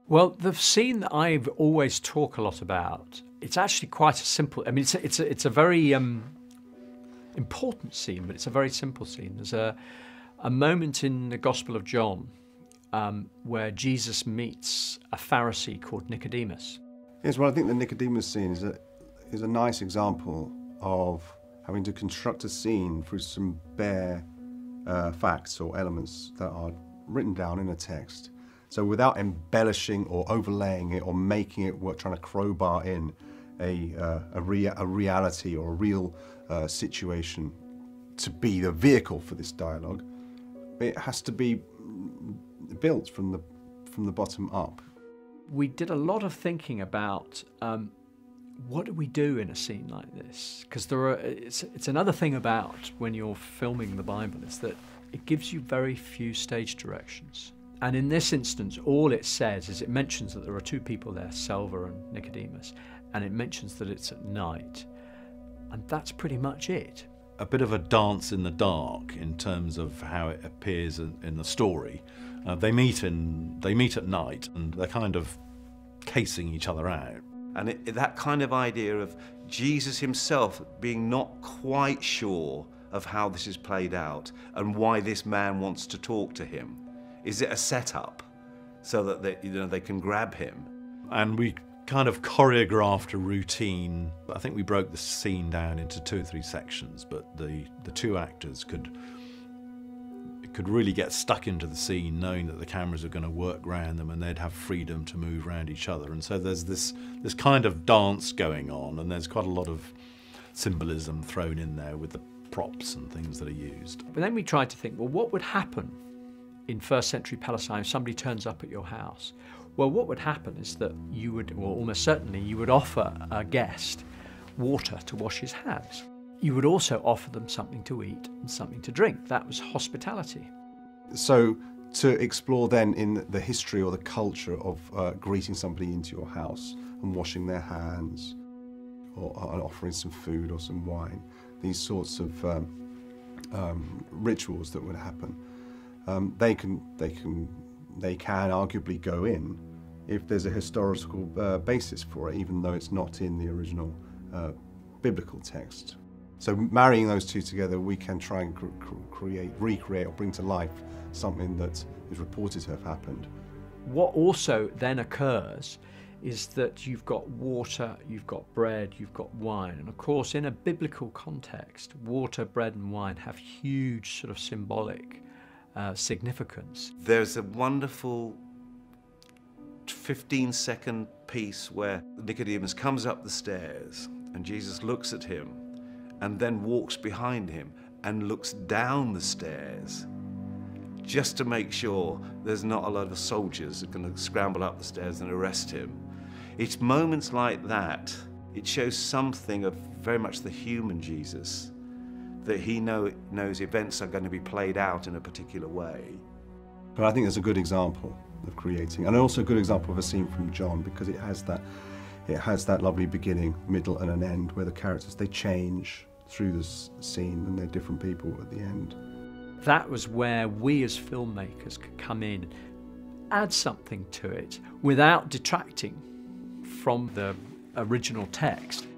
Well, the scene that I've always talk a lot about, it's actually quite a simple, I mean, it's a very important scene, but it's a very simple scene. There's a moment in the Gospel of John where Jesus meets a Pharisee called Nicodemus. Yes, well, I think the Nicodemus scene is a nice example of having to construct a scene through some bare facts or elements that are written down in a text. So without embellishing or overlaying it or making it work, trying to crowbar in a reality or a real situation to be the vehicle for this dialogue, it has to be built from the bottom up. We did a lot of thinking about what do we do in a scene like this? Because it's another thing about when you're filming the Bible is that it gives you very few stage directions. And in this instance, all it says is it mentions that there are two people there, Selva and Nicodemus, and it mentions that it's at night. And that's pretty much it. A bit of a dance in the dark in terms of how it appears in the story. They meet at night and they're kind of casing each other out. And that kind of idea of Jesus himself being not quite sure of how this is played out and why this man wants to talk to him. Is it a setup so that they can grab him? And we kind of choreographed a routine. I think we broke the scene down into 2 or 3 sections, but the two actors could really get stuck into the scene knowing that the cameras are going to work around them and they'd have freedom to move around each other. And so there's this kind of dance going on, and there's quite a lot of symbolism thrown in there with the props and things that are used. But then we tried to think, well, what would happen in first century Palestine if somebody turns up at your house? Well, what would happen is that you would, well, almost certainly you would offer a guest water to wash his hands. You would also offer them something to eat and something to drink. That was hospitality. So to explore then in the history or the culture of greeting somebody into your house and washing their hands or offering some food or some wine, these sorts of rituals that would happen, they can arguably go in if there's a historical basis for it, even though it's not in the original biblical text. So marrying those two together, we can try and recreate or bring to life something that is reported to have happened. What also then occurs is that you've got water, you've got bread, you've got wine. And of course, in a biblical context, water, bread and wine have huge sort of symbolic significance. There's a wonderful 15-second piece where Nicodemus comes up the stairs and Jesus looks at him and then walks behind him and looks down the stairs just to make sure there's not a lot of soldiers that are going to scramble up the stairs and arrest him. It's moments like that. It shows something of very much the human Jesus, that he knows events are going to be played out in a particular way. But I think it's a good example of creating, and also a good example of a scene from John, because it has that lovely beginning, middle and an end where the characters, they change through this scene and they're different people at the end. That was where we as filmmakers could come in, add something to it without detracting from the original text.